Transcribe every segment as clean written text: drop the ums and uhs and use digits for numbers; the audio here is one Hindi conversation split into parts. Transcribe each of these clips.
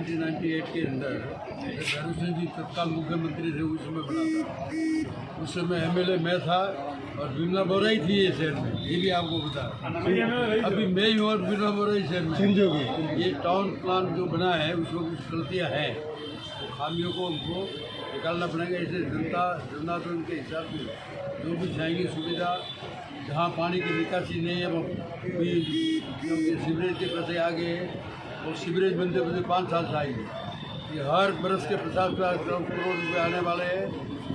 1998 के अंदर धनुषन जी तत्काल मुख्यमंत्री थे, उस समय बना था। उस समय एमएलए मैं था और विमला बोरा ही थी ये शहर में, ये भी आपको बता। अभी मैं ही हूँ और विमला बोरा ही शहर में। ये टाउन प्लान जो बना है उसमें कुछ गलतियाँ हैं, तो खामियों को हमको निकालना पड़ेगा। इसे जनार्दन के हिसाब से जो भी चाहेंगे सुविधा, जहाँ पानी की निकासी नहीं है वो क्योंकि सीवरेज के पैसे आ गए और सीवरेज बनते बनते 5 साल से आएंगे। ये हर बरस के 50 करोड़ रुपये आने वाले हैं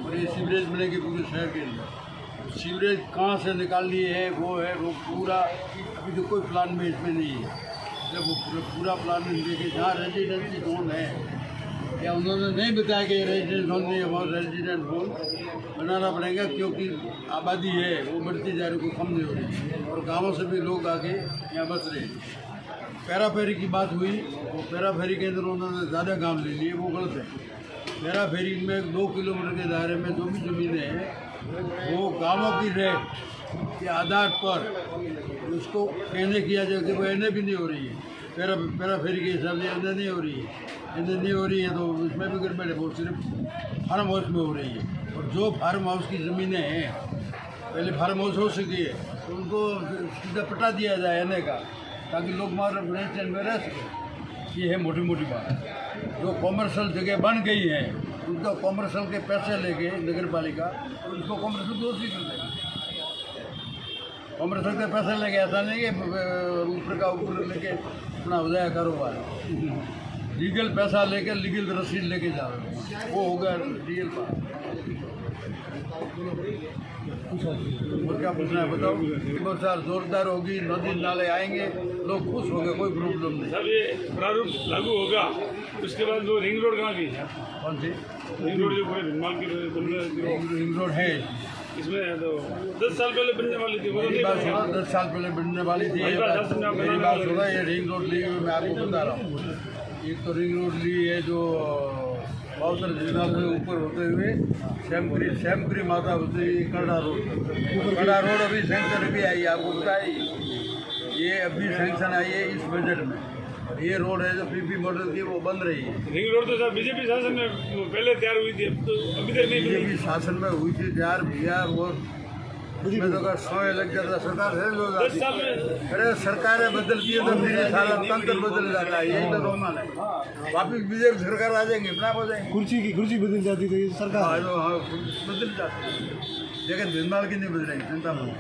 और ये सीवरेज बनेगी पूरे शहर के अंदर। सीवरेज कहाँ से निकाल लिए है वो पूरा अभी तो कोई प्लान में इसमें नहीं है। जब वो पूरा प्लान में देखे जहाँ रेजिडेंसी जोन है, या उन्होंने नहीं बताया कि रेजिडेंट जोन नहीं है, वहाँ रेजिडेंट जोन बनाना पड़ेगा क्योंकि आबादी है वो बढ़ती जा रही, कोई कम नहीं हो रही और गाँवों से भी लोग आके यहाँ बस रहे हैं। पैरा फेरी की बात हुई, वो पैरा फेरी के अंदर उन्होंने ज़्यादा काम ले लिए, वो गलत है। पैरा फेरी में 2 किलोमीटर के दायरे में जो भी ज़मीनें हैं वो गाँवों की रेट के आधार पर उसको कहने किया जाए कि वो एने भी नहीं हो रही है। पैरा फेरी के हिसाब से एने नहीं हो रही है, एने नहीं हो रही है तो उसमें भी गड़बड़ है। वो सिर्फ फार्म हाउस में हो रही है और जो फार्म हाउस की ज़मीनें हैं, पहले फार्म हाउस हो सकी है तो उनको सीधा पटा दिया जाए एने का, ताकि लोग मार रेजिडेंट में रह सकें। ये है मोटी मोटी बात। जो कॉमर्शियल जगह बन गई है उनका कॉमर्शियल के पैसे लेके नगर पालिका और उसको कॉमर्शियल दोष भी कर देगा। कॉमर्शियल के पैसे लेके ऐसा नहीं कि ऊपर का ऊपर लेके अपना हो जाए कारोबार। लीगल पैसा लेके लीगल रसीद लेके जा रहे हैं, वो होगा लीगल बात। और क्या पूछना है बताओ। बरसात जोरदार होगी, नदी नाले आएंगे, लोग खुश होंगे, कोई प्रॉब्लम नहीं। सर ये प्रारूप लागू होगा उसके बाद वो रिंग रोड कहाँ गई है? कौन सी रिंग रोड जो पूरे निर्माण की रिंग रोड है? इसमें तो 10 साल पहले बनने वाली थी, वो मेरी बात सुना, 10 साल पहले बनने वाली थी। मेरी बात सुना, ये रिंग रोड ली हुई मैं आपको बता रहा हूँ। एक तो रिंग रोड ली है जो बाउसर जिला से ऊपर होते हुए श्यामपुरी माता होते हुए कड़ा रोड अभी सेंक्शन भी आई है, आपको बताइए। ये अभी सेंक्शन आई है इस बजट में। ये रोड है जो पीपी मॉडल की वो बन रही है। रिंग रोड तो सर बीजेपी शासन में पहले तैयार हुई थी, अब तो अभी तक नहीं। बीजेपी शासन में हुई थी तैयार भैया, वो उसमें तो अगर समय लग जाता सरकार है जो जाती। अरे सरकारें बदलती है तो फिर सारा तंत्र बदल जाता है, यही तो रोमान है। वापिस बीजेपी सरकार आ जाएंगे, अपना हो जाएंगे। कुर्सी बदल जाती तो ये सरकार बदल जाती है, लेकिन निर्माण की नहीं बदलेंगे, चिंता मत।